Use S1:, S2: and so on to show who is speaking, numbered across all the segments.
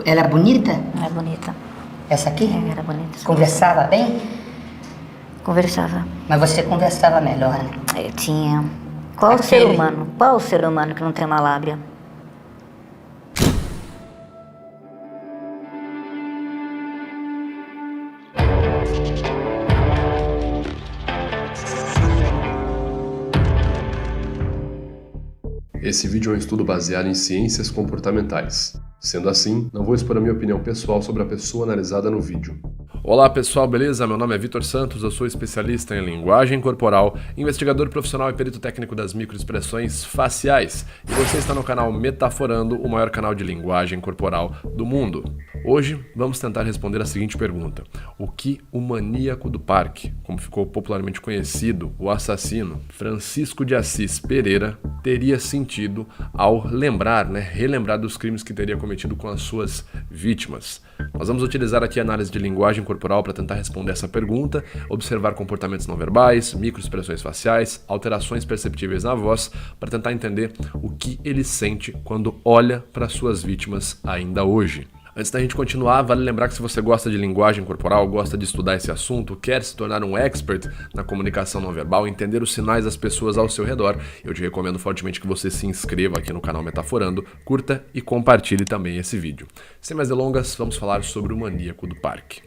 S1: Ela é bonita?
S2: É bonita.
S1: Essa aqui?
S2: Era bonita.
S1: Conversava bem?
S2: Conversava.
S1: Mas você conversava melhor, né?
S2: Tinha. Qual o ser humano? Qual o ser humano que não tem uma lábia?
S3: Esse vídeo é um estudo baseado em ciências comportamentais. Sendo assim, não vou expor a minha opinião pessoal sobre a pessoa analisada no vídeo. Olá pessoal, beleza? Meu nome é Vitor Santos, eu sou especialista em linguagem corporal, investigador profissional e perito técnico das microexpressões faciais. E você está no canal Metaforando, o maior canal de linguagem corporal do mundo. Hoje vamos tentar responder a seguinte pergunta: o que o maníaco do parque, como ficou popularmente conhecido, o assassino Francisco de Assis Pereira, teria sentido ao relembrar dos crimes que teria cometido com as suas vítimas? Nós vamos utilizar aqui a análise de linguagem corporal para tentar responder essa pergunta, observar comportamentos não verbais, microexpressões faciais, alterações perceptíveis na voz, para tentar entender o que ele sente quando olha para suas vítimas ainda hoje. Antes da gente continuar, vale lembrar que se você gosta de linguagem corporal, gosta de estudar esse assunto, quer se tornar um expert na comunicação não verbal, entender os sinais das pessoas ao seu redor, eu te recomendo fortemente que você se inscreva aqui no canal Metaforando, curta e compartilhe também esse vídeo. Sem mais delongas, vamos falar sobre o maníaco do parque.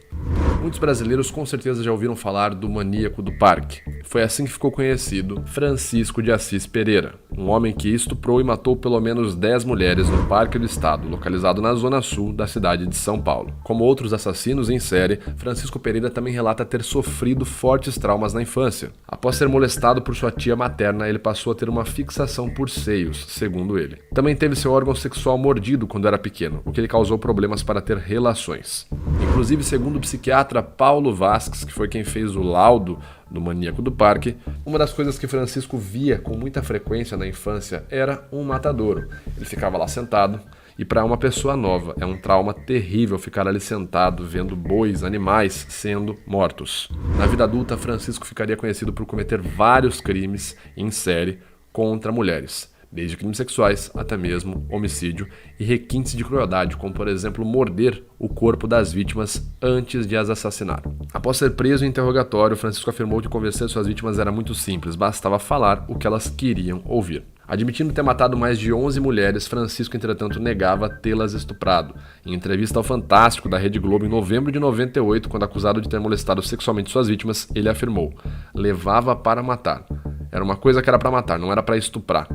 S3: Muitos brasileiros com certeza já ouviram falar do maníaco do parque. Foi assim que ficou conhecido Francisco de Assis Pereira, um homem que estuprou e matou pelo menos 10 mulheres no Parque do Estado, localizado na zona sul da cidade de São Paulo. Como outros assassinos em série, Francisco Pereira também relata ter sofrido fortes traumas na infância. Após ser molestado por sua tia materna, ele passou a ter uma fixação por seios, segundo ele. Também teve seu órgão sexual mordido quando era pequeno, o que lhe causou problemas para ter relações. Inclusive, segundo o psiquiatra Paulo Vasques, que foi quem fez o laudo do maníaco do parque, uma das coisas que Francisco via com muita frequência na infância era um matadouro. Ele ficava lá sentado, e para uma pessoa nova é um trauma terrível ficar ali sentado vendo bois, animais sendo mortos. Na vida adulta, Francisco ficaria conhecido por cometer vários crimes em série contra mulheres, desde crimes sexuais até mesmo homicídio e requintes de crueldade, como por exemplo morder o corpo das vítimas antes de as assassinar. Após ser preso em interrogatório, Francisco afirmou que convencer suas vítimas era muito simples, bastava falar o que elas queriam ouvir. Admitindo ter matado mais de 11 mulheres, Francisco, entretanto, negava tê-las estuprado. Em entrevista ao Fantástico da Rede Globo em novembro de 98, quando acusado de ter molestado sexualmente suas vítimas, ele afirmou: "Levava para matar. Era uma coisa que era para matar, não era para estuprar.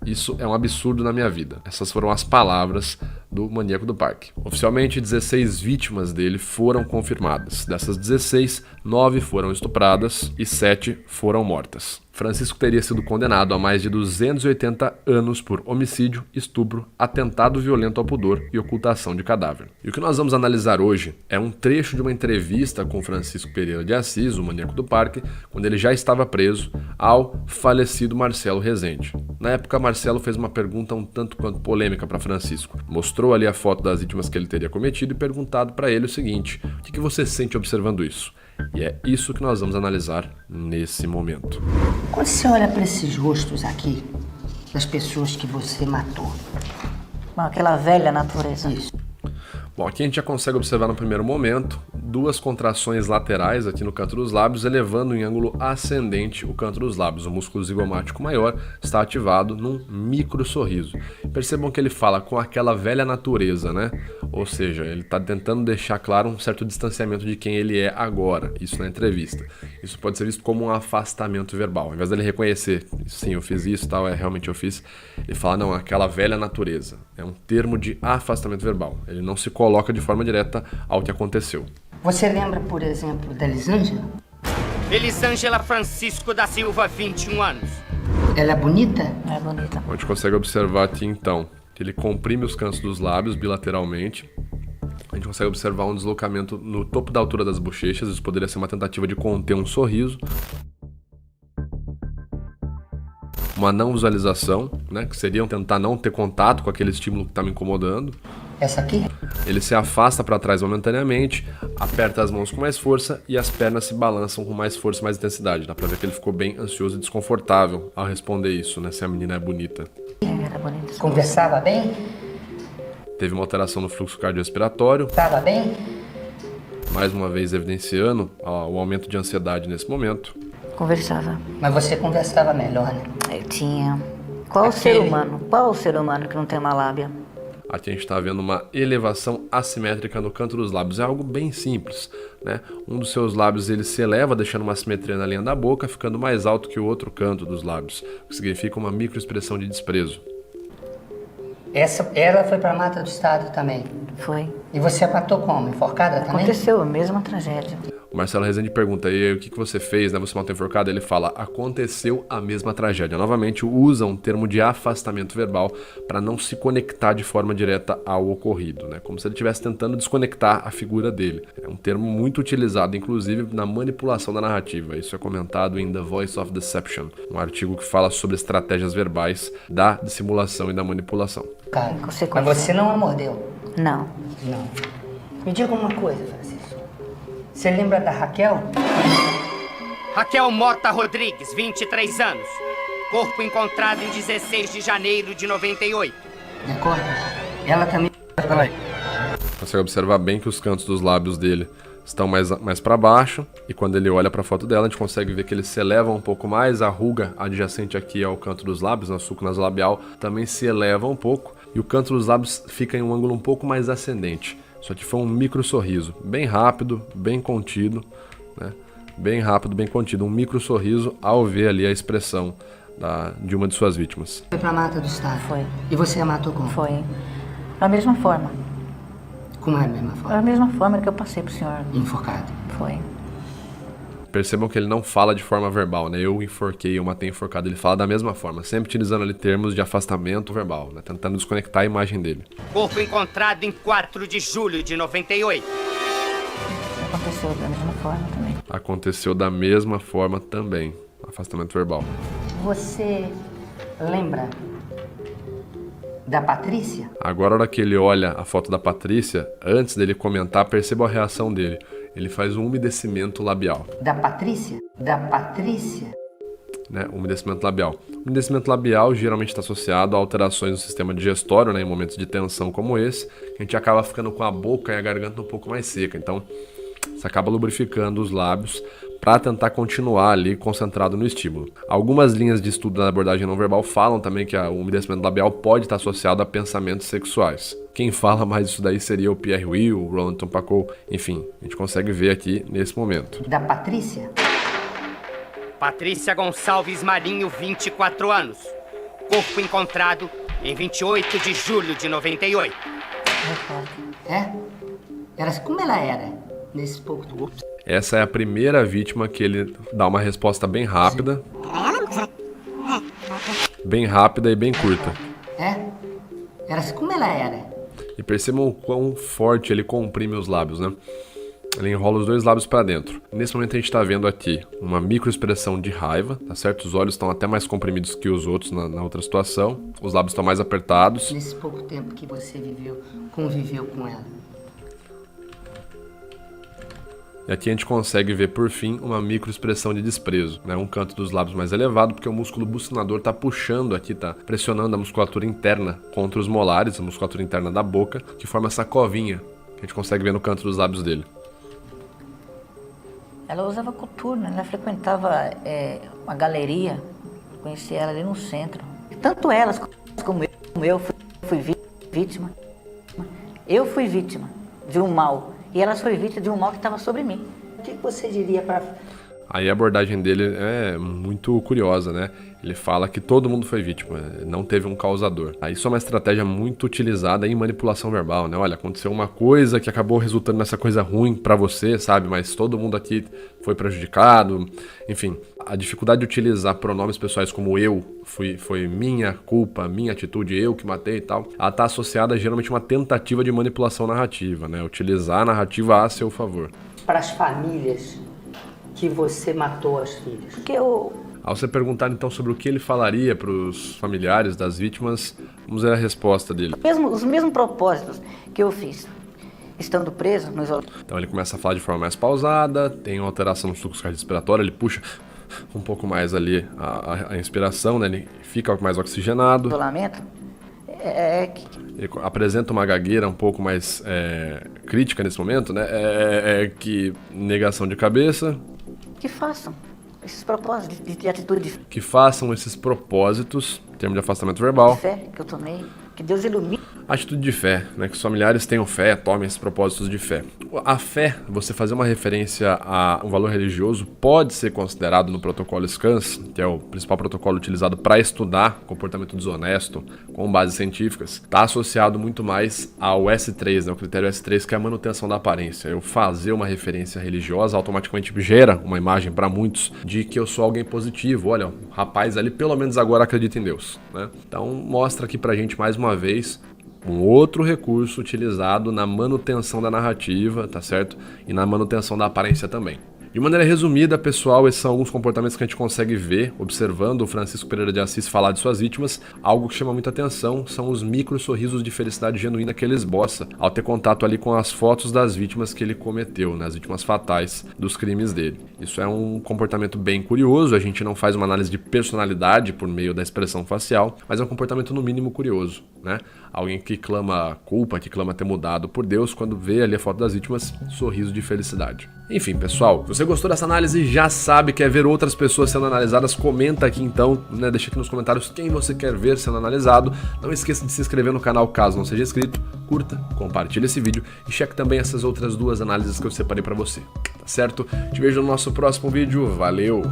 S3: Isso é um absurdo na minha vida." Essas foram as palavras do maníaco do parque. Oficialmente, 16 vítimas dele foram confirmadas. Dessas 16, 9 foram estupradas e 7 foram mortas. Francisco teria sido condenado a mais de 280 anos por homicídio, estupro, atentado violento ao pudor e ocultação de cadáver. E o que nós vamos analisar hoje é um trecho de uma entrevista com Francisco Pereira de Assis, o maníaco do parque, quando ele já estava preso, ao falecido Marcelo Rezende. Na época, Marcelo fez uma pergunta um tanto quanto polêmica para Francisco. Mostrou ali a foto das vítimas que ele teria cometido e perguntado para ele o seguinte: o que você sente observando isso? E é isso que nós vamos analisar nesse momento.
S1: Quando você olha para esses rostos aqui, das pessoas que você matou.
S2: Bom, aquela velha natureza.
S1: Isso.
S3: Bom, aqui a gente já consegue observar no primeiro momento duas contrações laterais aqui no canto dos lábios, elevando em ângulo ascendente o canto dos lábios. O músculo zigomático maior está ativado num micro sorriso. Percebam que ele fala com aquela velha natureza, né? Ou seja, ele está tentando deixar claro um certo distanciamento de quem ele é agora, isso na entrevista. Isso pode ser visto como um afastamento verbal. Ao invés dele reconhecer, sim, eu fiz isso, tal, realmente eu fiz, ele fala, não, aquela velha natureza. É um termo de afastamento verbal. Ele não se coloca de forma direta ao que aconteceu.
S1: Você lembra, por exemplo, da Elisângela?
S4: Elisângela Francisco da Silva, 21 anos.
S1: Ela é bonita?
S2: É bonita.
S3: A gente consegue observar aqui então que ele comprime os cantos dos lábios bilateralmente. A gente consegue observar um deslocamento no topo da altura das bochechas. Isso poderia ser uma tentativa de conter um sorriso. Uma não visualização, né, que seria tentar não ter contato com aquele estímulo que está me incomodando.
S1: Essa aqui?
S3: Ele se afasta para trás momentaneamente, aperta as mãos com mais força e as pernas se balançam com mais força e mais intensidade. Dá pra ver que ele ficou bem ansioso e desconfortável ao responder isso, né? Se a menina é bonita.
S2: Era bonita.
S1: Conversava bem?
S3: teve uma alteração no fluxo cardiorrespiratório,
S1: Tava bem?
S3: mais uma vez evidenciando o aumento de ansiedade nesse momento.
S2: Conversava.
S1: Mas você conversava melhor, né?
S2: Eu tinha. Qual o ser humano que não tem uma lábia?
S3: Aqui a gente está vendo uma elevação assimétrica no canto dos lábios. É algo bem simples, né? Um dos seus lábios ele se eleva, deixando uma simetria na linha da boca, ficando mais alto que o outro canto dos lábios, o que significa uma microexpressão de desprezo.
S1: Ela foi pra Mata do Estado também.
S2: Foi.
S1: E você a matou como? Enforcada também?
S2: Aconteceu a mesma tragédia.
S3: O Marcelo Rezende pergunta aí o que você fez, né? Você matou enforcado? Ele fala, aconteceu a mesma tragédia. Novamente, usa um termo de afastamento verbal para não se conectar de forma direta ao ocorrido, né? Como se ele estivesse tentando desconectar a figura dele. É um termo muito utilizado, inclusive, na manipulação da narrativa. Isso é comentado em The Voice of Deception, um artigo que fala sobre estratégias verbais da dissimulação e da manipulação.
S1: Cara,
S2: Consequência.
S1: mas você não a mordeu?
S2: Não.
S1: Não. Me diga uma coisa, Francisco. Você lembra da Raquel?
S4: Raquel Mota Rodrigues, 23 anos. Corpo encontrado em 16 de janeiro de 98.
S1: De acordo? Ela também... Peraí.
S3: Consegue observar bem que os cantos dos lábios dele estão mais para baixo, e quando ele olha para a foto dela, a gente consegue ver que ele se eleva um pouco mais, a ruga adjacente aqui ao canto dos lábios, no sulco nasolabial, também se eleva um pouco, e o canto dos lábios fica em um ângulo um pouco mais ascendente. Isso aqui foi um micro sorriso, bem rápido, bem contido, né? Bem rápido, bem contido, um micro sorriso ao ver ali a expressão de uma de suas vítimas.
S1: Foi pra Mata do Estado?
S2: Foi.
S1: E você a matou como?
S2: Foi. Da mesma forma.
S1: Como é a mesma forma?
S2: Da mesma forma que eu passei pro senhor.
S1: Enforcado.
S2: Foi.
S3: Percebam que ele não fala de forma verbal, né? Eu enforquei, eu matei enforcado. Ele fala da mesma forma, sempre utilizando ali termos de afastamento verbal, né? Tentando desconectar a imagem dele.
S4: Corpo encontrado em 4 de julho de 98.
S2: Aconteceu da mesma forma também.
S3: Aconteceu da mesma forma também, afastamento verbal.
S1: Você lembra da Patrícia?
S3: Agora, a hora que ele olha a foto da Patrícia, antes dele comentar, perceba a reação dele. Ele faz um umedecimento labial.
S1: Da Patrícia? Da Patrícia?
S3: Né, umedecimento labial. O umedecimento labial geralmente está associado a alterações no sistema digestório, né, em momentos de tensão como esse, que a gente acaba ficando com a boca e a garganta um pouco mais seca. Então, você acaba lubrificando os lábios para tentar continuar ali concentrado no estímulo. Algumas linhas de estudo da abordagem não verbal falam também que o umedecimento labial pode estar associado a pensamentos sexuais. Quem fala mais disso daí seria o Pierre Will, o Roland Tompacou, enfim, a gente consegue ver aqui nesse momento.
S1: Da Patrícia?
S4: Patrícia Gonçalves Marinho, 24 anos. Corpo encontrado em 28 de julho de 98.
S1: É? Como ela era nesse pouco tempo?
S3: Essa é a primeira vítima que ele dá uma resposta bem rápida. Bem rápida e bem curta.
S1: Como ela era?
S3: E percebam o quão forte ele comprime os lábios, né? Ele enrola os dois lábios para dentro. Nesse momento a gente está vendo aqui uma microexpressão de raiva, tá certo? Os olhos estão até mais comprimidos que os outros na outra situação. Os lábios estão mais apertados.
S1: Nesse pouco tempo que você conviveu com ela.
S3: E aqui a gente consegue ver, por fim, uma microexpressão de desprezo, né? Um canto dos lábios mais elevado, porque o músculo bucinador está puxando aqui, tá pressionando a musculatura interna contra os molares, a musculatura interna da boca, que forma essa covinha que a gente consegue ver no canto dos lábios dele.
S2: Ela usava coturno, ela frequentava uma galeria, conheci ela ali no centro. Tanto elas como eu fui vítima. Eu fui vítima de um mal. E elas foram vítimas de um mal que estava sobre mim.
S1: O que você diria para...
S3: Aí a abordagem dele é muito curiosa, né? Ele fala que todo mundo foi vítima, não teve um causador. Isso é uma estratégia muito utilizada em manipulação verbal, né? Olha, aconteceu uma coisa que acabou resultando nessa coisa ruim pra você, sabe? Mas todo mundo aqui foi prejudicado. Enfim, a dificuldade de utilizar pronomes pessoais como eu, foi minha culpa, minha atitude, eu que matei e tal, ela tá associada geralmente a uma tentativa de manipulação narrativa, né? Utilizar a narrativa a seu favor.
S1: Para as famílias que você matou as filhas.
S2: Porque eu...
S3: Ao você perguntar então sobre o que ele falaria para os familiares das vítimas, vamos ver a resposta dele.
S2: Os mesmos propósitos que eu fiz, estando preso no isolamento.
S3: Então ele começa a falar de forma mais pausada, tem uma alteração no fluxo cardiorrespiratório, ele puxa um pouco mais ali a inspiração, né? Ele fica mais oxigenado.
S2: Isolamento,
S3: Ele apresenta uma gagueira um pouco mais crítica nesse momento, né? Que negação de cabeça.
S2: Que façam esses propósitos de atitude de
S3: Que façam esses propósitos, em termos de afastamento verbal.
S2: fé que eu tomei. Que Deus ilumine.
S3: Atitude de fé, né? Que os familiares tenham fé, tomem esses propósitos de fé. A fé, você fazer uma referência a um valor religioso, pode ser considerado no protocolo SCANS, que é o principal protocolo utilizado para estudar comportamento desonesto com bases científicas, está associado muito mais ao S3, né? O critério S3, que é a manutenção da aparência. Eu fazer uma referência religiosa automaticamente gera uma imagem para muitos de que eu sou alguém positivo. Olha, o rapaz ali pelo menos agora acredita em Deus, né? Então mostra aqui pra gente mais uma vez um outro recurso utilizado na manutenção da narrativa, tá certo? E na manutenção da aparência também. De maneira resumida, pessoal, esses são alguns comportamentos que a gente consegue ver observando o Francisco Pereira de Assis falar de suas vítimas. Algo que chama muita atenção são os micro sorrisos de felicidade genuína que ele esboça ao ter contato ali com as fotos das vítimas que ele cometeu, né, as vítimas fatais dos crimes dele. Isso é um comportamento bem curioso, a gente não faz uma análise de personalidade por meio da expressão facial, mas é um comportamento no mínimo curioso, né? Alguém que clama culpa, que clama ter mudado por Deus, quando vê ali a foto das vítimas, sorriso de felicidade. Enfim, pessoal, se você gostou dessa análise, já sabe, quer ver outras pessoas sendo analisadas, comenta aqui então, né? Deixa aqui nos comentários quem você quer ver sendo analisado. Não esqueça de se inscrever no canal caso não seja inscrito, curta, compartilhe esse vídeo e cheque também essas outras duas análises que eu separei pra você, tá certo? Te vejo no nosso próximo vídeo, valeu!